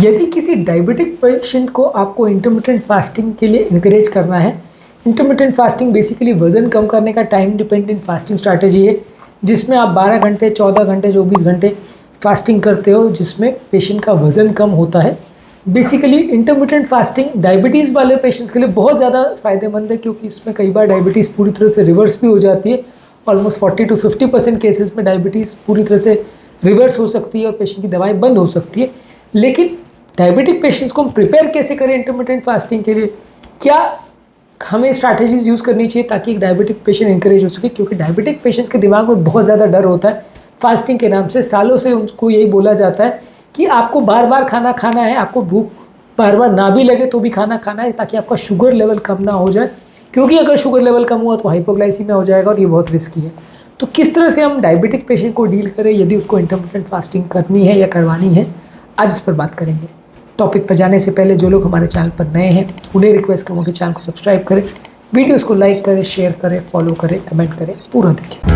यदि किसी diabetic patient को आपको इंटरमिटेंट फास्टिंग के लिए इनकरेज करना है, इंटरमिटेंट फास्टिंग बेसिकली वज़न कम करने का टाइम डिपेंडेंट फास्टिंग स्ट्रैटेजी है, जिसमें आप 12 घंटे, 14 घंटे, 24 घंटे फास्टिंग करते हो, जिसमें पेशेंट का वज़न कम होता है। बेसिकली इंटरमिटेंट फास्टिंग डायबिटीज़ वाले पेशेंट्स के लिए बहुत ज़्यादा फ़ायदेमंद है, क्योंकि इसमें कई बार डायबिटीज़ पूरी तरह से रिवर्स भी हो जाती है। ऑलमोस्ट 40 to 50% केसेस में डायबिटीज़ पूरी तरह से रिवर्स हो सकती है और पेशेंट की दवाई बंद हो सकती है। लेकिन डायबिटिक पेशेंट्स को हम प्रिपेयर कैसे करें इंटरमिटेंट फास्टिंग के लिए? क्या हमें स्ट्रैटेजीज़ यूज़ करनी चाहिए ताकि एक डायबिटिक पेशेंट इंकरेज हो सके? क्योंकि डायबिटिक पेशेंट्स के दिमाग में बहुत ज़्यादा डर होता है फास्टिंग के नाम से। सालों से उनको यही बोला जाता है कि आपको बार बार खाना खाना है, आपको भूख बार बार ना भी लगे तो भी खाना खाना है, ताकि आपका शुगर लेवल कम ना हो जाए, क्योंकि अगर शुगर लेवल कम हुआ तो हाइपोग्लाइसीमिया हो जाएगा और ये बहुत रिस्की है। तो किस तरह से हम डायबिटिक पेशेंट को डील करें यदि उसको इंटरमिटेंट फास्टिंग करनी है या करवानी है, आज इस पर बात करेंगे। टॉपिक पर जाने से पहले जो लोग हमारे चैनल पर नए हैं उन्हें रिक्वेस्ट करूँगा कि चैनल को सब्सक्राइब करें, वीडियोस को लाइक करें, शेयर करें, फॉलो करें, कमेंट करें, पूरा देखें।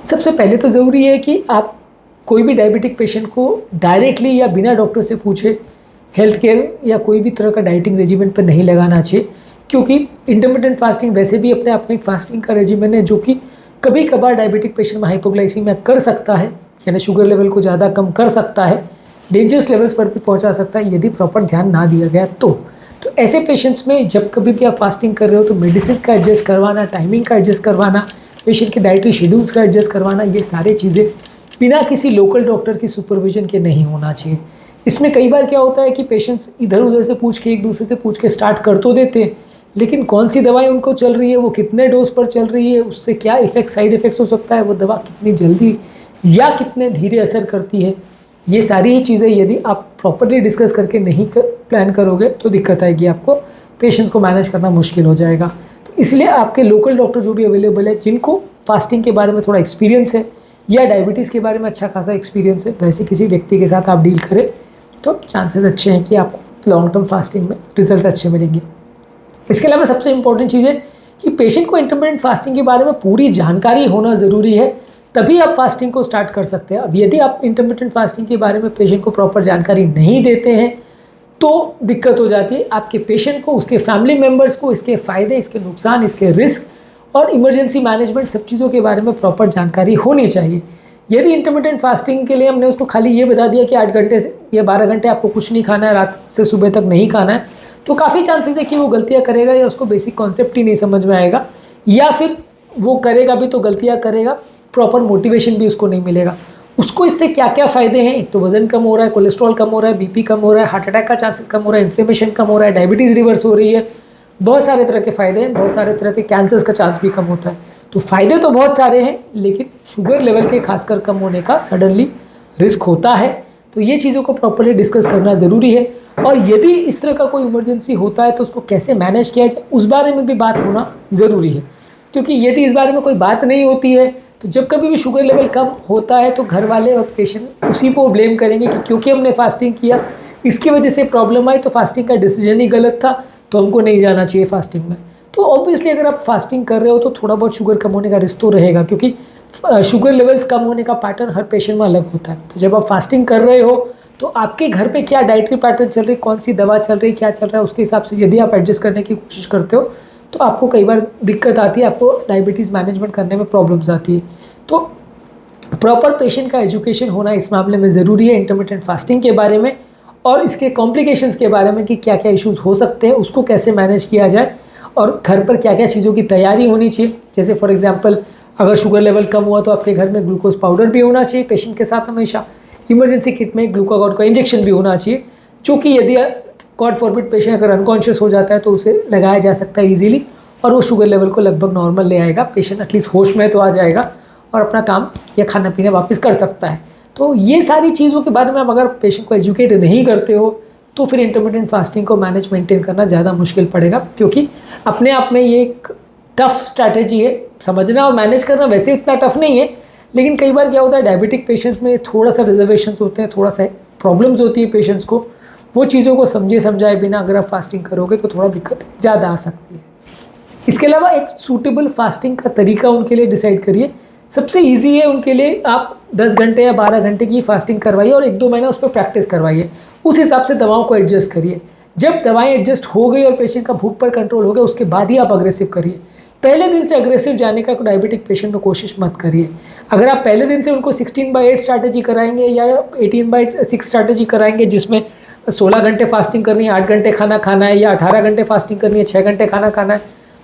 सबसे पहले तो ज़रूरी है कि आप कोई भी डायबिटिक पेशेंट को डायरेक्टली या बिना डॉक्टर से पूछे हेल्थ केयर या कोई भी तरह का डाइटिंग रेजिमेंट पर नहीं लगाना चाहिए, क्योंकि इंटरमिटेंट फास्टिंग वैसे भी अपने आप में एक फास्टिंग का रेजिमेंट है जो कि कभी कभार डायबिटिक पेशेंट में हाइपोग्लाइसीमिया कर सकता है, यानी शुगर लेवल को ज़्यादा कम कर सकता है, डेंजरस लेवल्स पर भी पहुँचा सकता है यदि प्रॉपर ध्यान ना दिया गया तो ऐसे पेशेंट्स में जब कभी भी आप फास्टिंग कर रहे हो तो मेडिसिन का एडजस्ट करवाना, टाइमिंग का एडजस्ट करवाना, पेशेंट के डाइटरी शेड्यूल्स का एडजस्ट करवाना, ये सारी चीज़ें बिना किसी लोकल डॉक्टर की सुपरविजन के नहीं होना चाहिए। इसमें कई बार क्या होता है कि पेशेंट्स इधर उधर से पूछ के, एक दूसरे से पूछ के स्टार्ट कर तो देते हैं, लेकिन कौन सी दवाई उनको चल रही है, वो कितने डोज पर चल रही है, उससे क्या इफेक्ट, साइड इफेक्ट्स हो सकता है, वो दवा कितनी जल्दी या कितने धीरे असर करती है, ये सारी ही चीज़ें यदि आप प्रॉपरली डिस्कस करके नहीं प्लान करोगे तो दिक्कत आएगी, आपको पेशेंट्स को मैनेज करना मुश्किल हो जाएगा। इसलिए आपके लोकल डॉक्टर जो भी अवेलेबल है, जिनको फास्टिंग के बारे में थोड़ा एक्सपीरियंस है या डायबिटीज़ के बारे में अच्छा खासा एक्सपीरियंस है, वैसे किसी व्यक्ति के साथ आप डील करें तो चांसेस अच्छे हैं कि आपको लॉन्ग टर्म फास्टिंग में रिजल्ट अच्छे मिलेंगे। इसके अलावा सबसे इंपॉर्टेंट चीज़ है कि पेशेंट को इंटरमिटेंट फास्टिंग के बारे में पूरी जानकारी होना ज़रूरी है, तभी आप फास्टिंग को स्टार्ट कर सकते हैं। अब यदि आप इंटरमिटेंट फास्टिंग के बारे में पेशेंट को प्रॉपर जानकारी नहीं देते हैं तो दिक्कत हो जाती है आपके पेशेंट को, उसके फैमिली मेम्बर्स को, इसके फ़ायदे, इसके नुकसान, इसके रिस्क और इमरजेंसी मैनेजमेंट, सब चीज़ों के बारे में प्रॉपर जानकारी होनी चाहिए। यदि इंटरमिटेंट फास्टिंग के लिए हमने उसको खाली ये बता दिया कि 8 घंटे से या 12 घंटे आपको कुछ नहीं खाना है, रात से सुबह तक नहीं खाना है, तो काफ़ी चांसेस है कि वो गलतियाँ करेगा या उसको बेसिक कॉन्सेप्ट ही नहीं समझ में आएगा, या फिर वो करेगा भी तो गलतियाँ करेगा, प्रॉपर मोटिवेशन भी उसको नहीं मिलेगा। उसको इससे क्या क्या फ़ायदे हैं, एक तो वज़न कम हो रहा है, कोलेस्ट्रॉल कम हो रहा है, बीपी कम हो रहा है, हार्ट अटैक का चांसेस कम हो रहा है, इन्फ्लेमेशन कम हो रहा है, डायबिटीज़ रिवर्स हो रही है, बहुत सारे तरह के फ़ायदे हैं, बहुत सारे तरह के कैंसर्स का चांस भी कम होता है। तो फ़ायदे तो बहुत सारे हैं, लेकिन शुगर लेवल के खासकर कम होने का सडनली रिस्क होता है। तो ये चीज़ों को प्रॉपर्ली डिस्कस करना ज़रूरी है, और यदि इस तरह का कोई इमरजेंसी होता है तो उसको कैसे मैनेज किया जाए उस बारे में भी बात होना ज़रूरी है, क्योंकि यदि इस बारे में कोई बात नहीं होती है तो जब कभी भी शुगर लेवल कम होता है तो घर वाले और पेशेंट उसी को ब्लेम करेंगे कि क्योंकि हमने फास्टिंग किया इसकी वजह से प्रॉब्लम आई, तो फास्टिंग का डिसीजन ही गलत था, तो हमको नहीं जाना चाहिए फास्टिंग में। तो ऑब्वियसली अगर आप फास्टिंग कर रहे हो तो थोड़ा बहुत शुगर कम होने का रिस्क तो रहेगा, क्योंकि शुगर लेवल्स कम होने का पैटर्न हर पेशेंट में अलग होता है। तो जब आप फास्टिंग कर रहे हो तो आपके घर पे क्या डाइटरी पैटर्न चल रही, कौन सी दवा चल रही, क्या चल रहा है, उसके हिसाब से यदि आप एडजस्ट करने की कोशिश करते हो तो आपको कई बार दिक्कत आती है, आपको डायबिटीज़ मैनेजमेंट करने में प्रॉब्लम्स आती है। तो प्रॉपर पेशेंट का एजुकेशन होना इस मामले में ज़रूरी है इंटरमिटेंट फास्टिंग के बारे में, और इसके कॉम्प्लिकेशंस के बारे में कि क्या क्या इश्यूज़ हो सकते हैं, उसको कैसे मैनेज किया जाए, और घर पर क्या क्या चीज़ों की तैयारी होनी चाहिए। जैसे फॉर एग्जांपल अगर शुगर लेवल कम हुआ तो आपके घर में ग्लूकोज पाउडर भी होना चाहिए पेशेंट के साथ, हमेशा इमरजेंसी किट में ग्लूकागॉन का इंजेक्शन भी होना चाहिए, जो कि यदि गॉड फॉरबिड पेशेंट अगर अनकॉन्शियस हो जाता है तो उसे लगाया जा सकता है ईजिली, और वो शुगर लेवल को लगभग नॉर्मल ले आएगा, पेशेंट एटलीस्ट होश में तो आ जाएगा और अपना काम या खाना पीना वापस कर सकता है। तो ये सारी चीज़ों के बारे में आप अगर पेशेंट को एजुकेट नहीं करते हो तो फिर इंटरमिटेंट फास्टिंग को मेंटेन करना ज़्यादा मुश्किल पड़ेगा, क्योंकि अपने आप में ये एक टफ स्ट्रैटेजी है। समझना और मैनेज करना वैसे इतना टफ नहीं है, लेकिन कई बार क्या होता है डायबिटिक पेशेंट्स में थोड़ा सा रिजर्वेशन होते हैं, थोड़ा सा प्रॉब्लम्स होती है पेशेंट्स को, वो चीज़ों को समझे समझाए बिना अगर आप फास्टिंग करोगे तो थोड़ा दिक्कत ज़्यादा आ सकती है। इसके अलावा एक सूटेबल फास्टिंग का तरीका उनके लिए डिसाइड करिए। सबसे ईजी है उनके लिए, आप 10 घंटे या 12 घंटे की फास्टिंग करवाइए और 1-2 महीना उस पर प्रैक्टिस करवाइए। उस हिसाब से दवाओं को एडजस्ट करिए। जब दवाएं एडजस्ट हो गई और पेशेंट का भूख पर कंट्रोल हो गया, उसके बाद ही आप अग्रेसिव करिए। पहले दिन से अग्रेसिव जाने का डायबिटिक पेशेंट में कोशिश मत करिए। अगर आप पहले दिन से उनको 16/8 स्ट्रैटेजी कराएंगे या 18/6 स्ट्रैटेजी कराएंगे, जिसमें 16 घंटे फास्टिंग करनी है, 8 घंटे खाना खाना है, या 18 घंटे फास्टिंग करनी है, 6 घंटे खाना खाना है,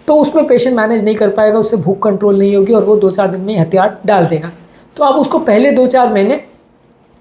तो उसमें पेशेंट मैनेज नहीं कर पाएगा, उससे भूख कंट्रोल नहीं होगी और वो 2-4 दिन में हथियार डाल देगा। तो आप उसको पहले 2-4 महीने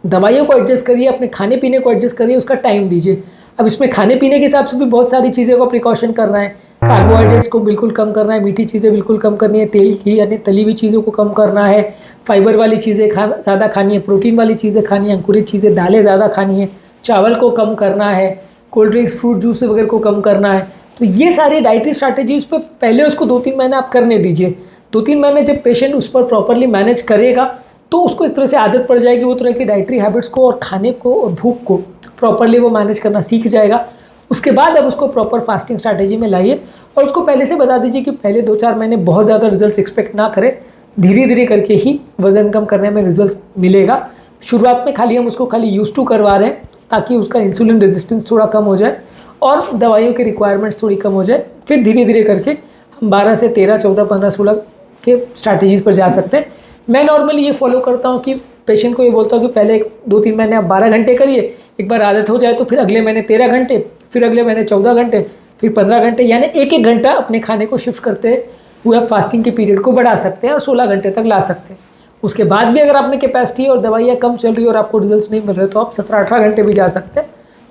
दवाइयों को एडजस्ट करिए, अपने खाने पीने को एडजस्ट करिए, उसका टाइम दीजिए। अब इसमें खाने पीने के हिसाब से भी बहुत सारी चीज़ों का प्रिकॉशन करना है। कार्बोहाइड्रेट्स को बिल्कुल कम करना है, मीठी चीज़ें बिल्कुल कम करनी है, तेल की यानी तली हुई चीज़ों को कम करना है, फाइबर वाली चीज़ें ज़्यादा खानी है, प्रोटीन वाली चीज़ें खानी है, अंकुरित चीज़ें दालें ज़्यादा खानी है, चावल को कम करना है, कोल्ड ड्रिंक्स फ्रूट जूस वगैरह को कम करना है। तो ये सारी डाइटरी स्ट्रैटेजीज़ पे पहले उसको 2-3 महीने आप करने दीजिए। 2-3 महीने जब पेशेंट उस पर प्रॉपरली मैनेज करेगा तो उसको एक तरह से आदत पड़ जाएगी वो तरह की डाइटरी हैबिट्स को, और खाने को और भूख को प्रॉपरली वो मैनेज करना सीख जाएगा। उसके बाद अब उसको प्रॉपर फास्टिंग स्ट्रैटेजी में लाइए और उसको पहले से बता दीजिए कि पहले 2-4 महीने बहुत ज़्यादा रिजल्ट्स एक्सपेक्ट ना करें, धीरे धीरे करके ही वज़न कम करने में रिजल्ट्स मिलेगा। शुरुआत में खाली हम उसको खाली यूज टू करवा रहे हैं ताकि उसका इंसुलिन रेजिस्टेंस थोड़ा कम हो जाए और दवाइयों की रिक्वायरमेंट्स थोड़ी कम हो जाए। फिर धीरे धीरे करके हम 12 से 13, 14, 15, 16 के स्ट्रैटेजीज़ पर जा सकते हैं। मैं नॉर्मली ये फॉलो करता हूँ कि पेशेंट को ये बोलता हूँ कि पहले 2-3 महीने आप 12 घंटे करिए, एक बार आदत हो जाए तो फिर अगले महीने 13 घंटे, फिर अगले महीने 14 घंटे, फिर 15 घंटे, यानी 1-1 घंटा अपने खाने को शिफ्ट करते हुए आप फास्टिंग के पीरियड को बढ़ा सकते हैं और 16 घंटे तक ला सकते हैं। उसके बाद भी अगर आपने कैपेसिटी और दवाइयाँ कम चल रही है और आपको रिजल्ट्स नहीं मिल रहे तो आप 17-18 घंटे भी जा सकते हैं,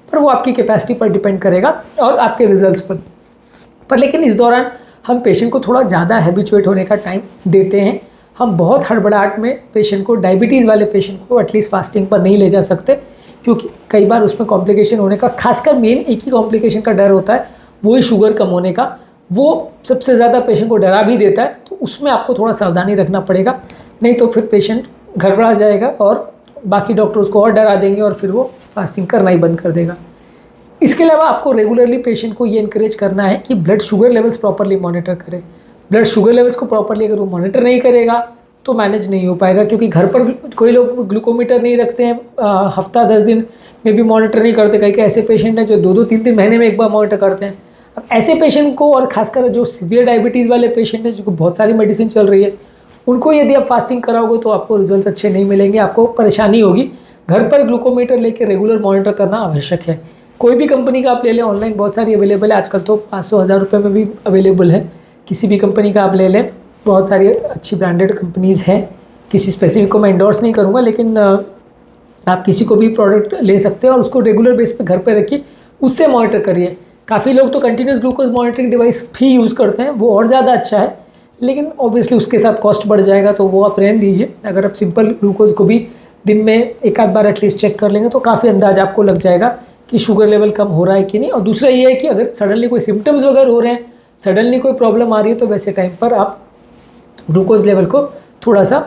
पर वो आपकी कैपेसिटी पर डिपेंड करेगा और आपके रिजल्ट्स पर। लेकिन इस दौरान हम पेशेंट को थोड़ा ज़्यादा हैबिचुएट होने का टाइम देते हैं। हम बहुत हड़बड़ाहट में पेशेंट को, डायबिटीज़ वाले पेशेंट को एटलीस्ट फास्टिंग पर नहीं ले जा सकते, क्योंकि कई बार उसमें कॉम्प्लिकेशन होने का, खासकर मेन एक ही कॉम्प्लिकेशन का डर होता है, वो ही शुगर कम होने का। वो सबसे ज़्यादा पेशेंट को डरा भी देता है, तो उसमें आपको थोड़ा सावधानी रखना पड़ेगा, नहीं तो फिर पेशेंट गड़बड़ा जाएगा और बाकी डॉक्टर उसको और डरा देंगे और फिर वो फास्टिंग करना ही बंद कर देगा। इसके अलावा आपको रेगुलरली पेशेंट को ये इनकरेज करना है कि blood sugar levels properly monitor करें। ब्लड शुगर लेवल्स को प्रॉपरली अगर वो मॉनिटर नहीं करेगा तो मैनेज नहीं हो पाएगा, क्योंकि घर पर कोई लोग ग्लूकोमीटर नहीं रखते हैं, हफ्ता 10 दिन में भी मॉनिटर नहीं करते। कई ऐसे पेशेंट हैं जो 2-2, 3-3 महीने में एक बार मॉनिटर करते हैं। अब ऐसे पेशेंट को, और खासकर जो सीवियर डायबिटीज़ वाले पेशेंट हैं जिनको बहुत सारी मेडिसिन चल रही है, उनको यदि आप फास्टिंग कराओगे तो आपको रिजल्ट अच्छे नहीं मिलेंगे, आपको परेशानी होगी। घर पर ग्लूकोमीटर लेके रेगुलर मॉनिटर करना आवश्यक है। कोई भी कंपनी का आप ले लें, ऑनलाइन बहुत सारी अवेलेबल है, आजकल तो 500-1000 रुपये में भी अवेलेबल है। किसी भी कंपनी का आप ले लें, बहुत सारी अच्छी ब्रांडेड कंपनीज़ हैं। किसी स्पेसिफिक को मैं इंडोर्स नहीं करूँगा, लेकिन आप किसी को भी प्रोडक्ट ले सकते हैं और उसको रेगुलर बेस पे घर पे रखिए, उससे मॉनिटर करिए। काफ़ी लोग तो कंटिन्यूस ग्लूकोज मॉनिटरिंग डिवाइस भी यूज़ करते हैं, वो और ज़्यादा अच्छा है, लेकिन ऑब्वियसली उसके साथ कॉस्ट बढ़ जाएगा, तो वो आप रहने दीजिए। अगर आप सिंपल ग्लूकोज को भी दिन में एक आध बार एटलीस्ट चेक कर लेंगे तो काफ़ी अंदाज़ आपको लग जाएगा कि शुगर लेवल कम हो रहा है कि नहीं। और दूसरा ये है कि अगर सडनली कोई सिम्टम्स वगैरह हो रहे हैं, सडनली कोई प्रॉब्लम आ रही है, तो वैसे टाइम पर आप ग्लूकोज लेवल को थोड़ा सा,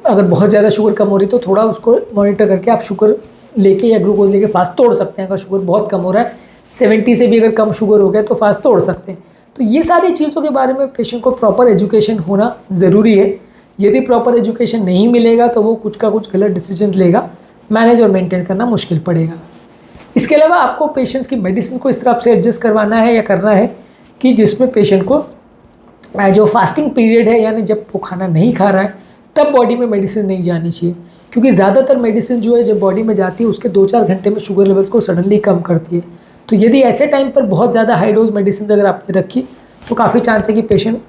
अगर बहुत ज़्यादा शुगर कम हो रही है तो थोड़ा उसको मॉनिटर करके आप शुगर लेके या ग्लूकोज लेके फास्ट तोड़ सकते हैं। अगर शुगर बहुत कम हो रहा है, 70 से भी अगर कम शुगर हो गया तो फास्ट तोड़ सकते हैं। तो ये सारी चीज़ों के बारे में पेशेंट को प्रॉपर एजुकेशन होना ज़रूरी है। यदि प्रॉपर एजुकेशन नहीं मिलेगा तो वो कुछ का कुछ गलत डिसीजन लेगा, मैनेज और मेंटेन करना मुश्किल पड़ेगा। इसके अलावा आपको पेशेंट्स की मेडिसिन को इस तरह से एडजस्ट करवाना है या करना है कि जिसमें पेशेंट को जो फास्टिंग पीरियड है, यानी जब वो खाना नहीं खा रहा है, तब बॉडी में मेडिसिन नहीं जानी चाहिए, क्योंकि ज़्यादातर मेडिसिन जो है जब बॉडी में जाती है उसके 2-4 घंटे में शुगर लेवल्स को सडनली कम करती है। तो यदि ऐसे टाइम पर बहुत ज़्यादा हाई डोज मेडिसिन अगर आपने रखी तो काफ़ी चांस है कि पेशेंट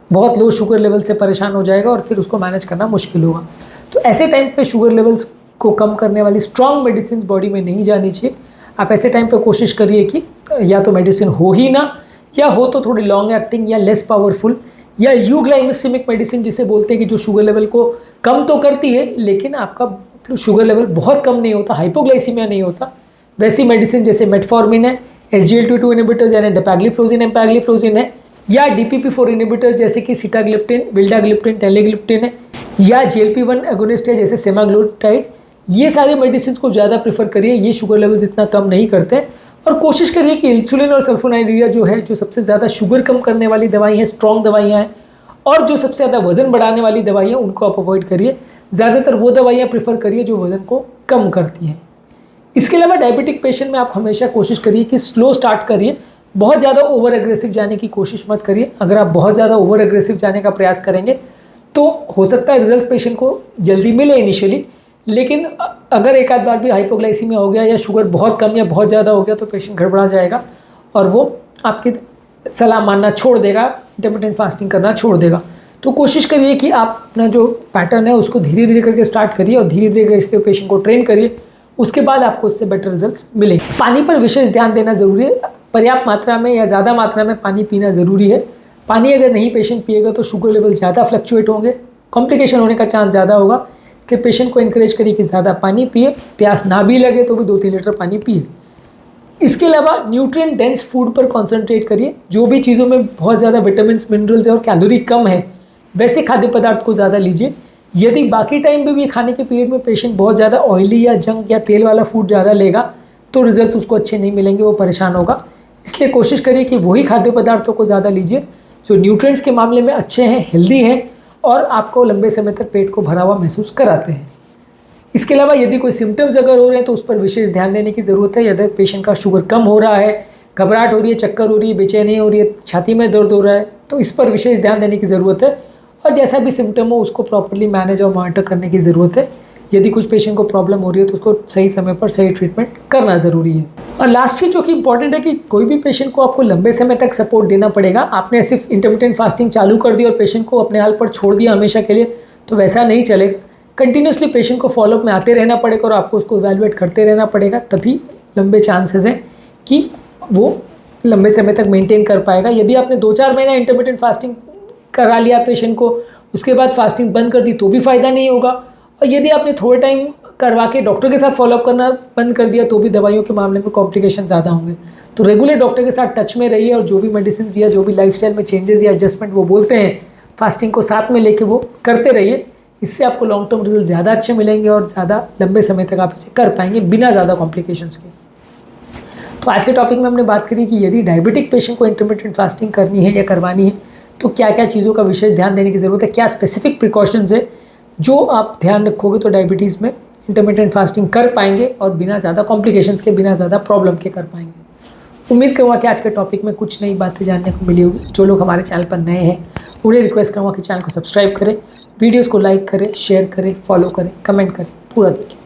बहुत लो शुगर लेवल से परेशान हो जाएगा और फिर उसको मैनेज करना मुश्किल होगा। तो ऐसे टाइम पे शुगर लेवल्स को कम करने वाली स्ट्रॉन्ग मेडिसिन बॉडी में नहीं जानी चाहिए। आप ऐसे टाइम पे कोशिश करिए कि या तो मेडिसिन हो ही ना, या हो तो थोड़ी लॉन्ग एक्टिंग या लेस पावरफुल या यूग्लाइमिसिमिक मेडिसिन जिसे बोलते हैं, कि जो शुगर लेवल को कम तो करती है लेकिन आपका शुगर लेवल बहुत कम नहीं होता, हाइपोग्लाइसीमिया नहीं होता। वैसी मेडिसिन जैसे मेटफॉर्मिन है, SGLT2 इनिबिटर्स यानी डेपाग्लिफ्लोजिन, एम्पैग्लिफ्लोजिन है, या DPP4 इनिबिटर्स जैसे कि सीटाग्लिप्टिन, विल्डाग्लिप्टिन, टेलीग्लिप्टिन है, या GLP-1 एगोनिस्ट है जैसे सेमाग्लूटाइड, ये सारे मेडिसिन को ज़्यादा प्रेफर करिए, ये शुगर लेवल्स इतना कम नहीं करते। और कोशिश करिए कि इंसुलिन और सल्फोनाइलुरिया जो है, जो सबसे ज़्यादा शुगर कम करने वाली दवाई हैं, स्ट्रॉन्ग दवाइयाँ हैं, और जो सबसे ज़्यादा वज़न बढ़ाने वाली दवाइयाँ, उनको आप अवॉइड करिए। ज़्यादातर वो दवाइयाँ प्रेफर करिए जो वज़न को कम करती हैं। इसके अलावा डायबिटिक पेशेंट में आप हमेशा कोशिश करिए कि स्लो स्टार्ट करिए, बहुत ज़्यादा ओवर एग्रेसिव जाने की कोशिश मत करिए। अगर आप बहुत ज़्यादा ओवर एग्रेसिव जाने का प्रयास करेंगे तो हो सकता है रिजल्ट पेशेंट को जल्दी मिले इनिशियली, लेकिन अगर एक आध बार भी हाइपोग्लाइसीमिया हो गया या शुगर बहुत कम या बहुत ज़्यादा हो गया तो पेशेंट गड़बड़ा जाएगा और वो आपकी सलाह मानना छोड़ देगा, इंटरमिटेंट फास्टिंग करना छोड़ देगा। तो कोशिश करिए कि आप अपना जो पैटर्न है उसको धीरे धीरे करके स्टार्ट करिए और धीरे धीरे करके पेशेंट को ट्रेन करिए, उसके बाद आपको इससे बेटर रिजल्ट्स मिलेंगे। पानी पर विशेष ध्यान देना ज़रूरी है। पर्याप्त मात्रा में या ज़्यादा मात्रा में पानी पीना ज़रूरी है। पानी अगर नहीं पेशेंट पिएगा तो शुगर लेवल ज़्यादा फ्लक्चुएट होंगे, कॉम्प्लिकेशन होने का चांस ज़्यादा होगा। इसलिए पेशेंट को इनकरेज करिए कि ज़्यादा पानी पिए, प्यास ना भी लगे तो भी 2-3 लीटर पानी पिए। इसके अलावा न्यूट्रिएंट डेंस फूड पर कॉन्सेंट्रेट करिए। जो भी चीज़ों में बहुत ज़्यादा विटामिन, मिनरल्स और कैलोरी कम है वैसे खाद्य पदार्थ को ज़्यादा लीजिए। यदि बाकी टाइम में भी खाने के पीरियड में पेशेंट बहुत ज़्यादा ऑयली या जंक या तेल वाला फूड ज़्यादा लेगा तो रिजल्ट्स उसको अच्छे नहीं मिलेंगे, वो परेशान होगा। इसलिए कोशिश करिए कि वही खाद्य पदार्थों को ज़्यादा लीजिए जो न्यूट्रिएंट्स के मामले में अच्छे हैं, हेल्दी हैं और आपको लंबे समय तक पेट को भरा हुआ महसूस कराते हैं। इसके अलावा यदि कोई सिम्टम्स अगर हो रहे हैं तो उस पर विशेष ध्यान देने की ज़रूरत है। यदि पेशेंट का शुगर कम हो रहा है, घबराहट हो रही है, चक्कर हो रही है, बेचैनी हो रही है, छाती में दर्द हो रहा है, तो इस पर विशेष ध्यान देने की ज़रूरत है। और जैसा भी सिम्टम हो उसको प्रॉपर्ली मैनेज और मॉनिटर करने की ज़रूरत है। यदि कुछ पेशेंट को प्रॉब्लम हो रही है तो उसको सही समय पर सही ट्रीटमेंट करना ज़रूरी है। और लास्ट चीज़ जो कि इंपॉर्टेंट है कि कोई भी पेशेंट को आपको लंबे समय तक सपोर्ट देना पड़ेगा। आपने सिर्फ इंटरमिटेंट फास्टिंग चालू कर दी और पेशेंट को अपने हाल पर छोड़ दिया हमेशा के लिए तो वैसा नहीं चलेगा। कंटिन्यूसली पेशेंट को फॉलोअप में आते रहना पड़ेगा और आपको उसको इवैल्यूएट करते रहना पड़ेगा, तभी लंबे चांसेस हैं कि वो लंबे समय तक मेंटेन कर पाएगा। यदि आपने 2-4 महीना इंटरमिटेंट फास्टिंग करा लिया पेशेंट को, उसके बाद फास्टिंग बंद कर दी तो भी फ़ायदा नहीं होगा। और यदि आपने थोड़े टाइम करवा के डॉक्टर के साथ फॉलोअप करना बंद कर दिया तो भी दवाइयों के मामले में कॉम्प्लिकेशन ज़्यादा होंगे। तो रेगुलर डॉक्टर के साथ टच में रहिए और जो भी मेडिसिन या जो भी लाइफस्टाइल में चेंजेस या एडजस्टमेंट वो बोलते हैं, फास्टिंग को साथ में लेके वो करते रहिए। इससे आपको लॉन्ग टर्म रिजल्ट ज़्यादा अच्छे मिलेंगे और ज़्यादा लंबे समय तक आप इसे कर पाएंगे बिना ज़्यादा कॉम्प्लिकेशंस के। तो आज के टॉपिक में हमने बात करी कि यदि डायबिटिक पेशेंट को इंटरमिटेंट फास्टिंग करनी है या करवानी है तो क्या क्या चीज़ों का विशेष ध्यान देने की ज़रूरत है, क्या स्पेसिफिक प्रिकॉशंस है जो आप ध्यान रखोगे तो डायबिटीज़ में इंटरमिटेंट फास्टिंग कर पाएंगे और बिना ज़्यादा कॉम्प्लिकेशंस के, बिना ज़्यादा प्रॉब्लम के कर पाएंगे। उम्मीद करूँगा कि आज के टॉपिक में कुछ नई बातें जानने को मिली होगी। जो लोग हमारे चैनल पर नए हैं उन्हें रिक्वेस्ट करूँगा कि चैनल को सब्सक्राइब करें, वीडियोज़ को लाइक करें, शेयर करें, फॉलो करें, कमेंट करें, पूरा देखें।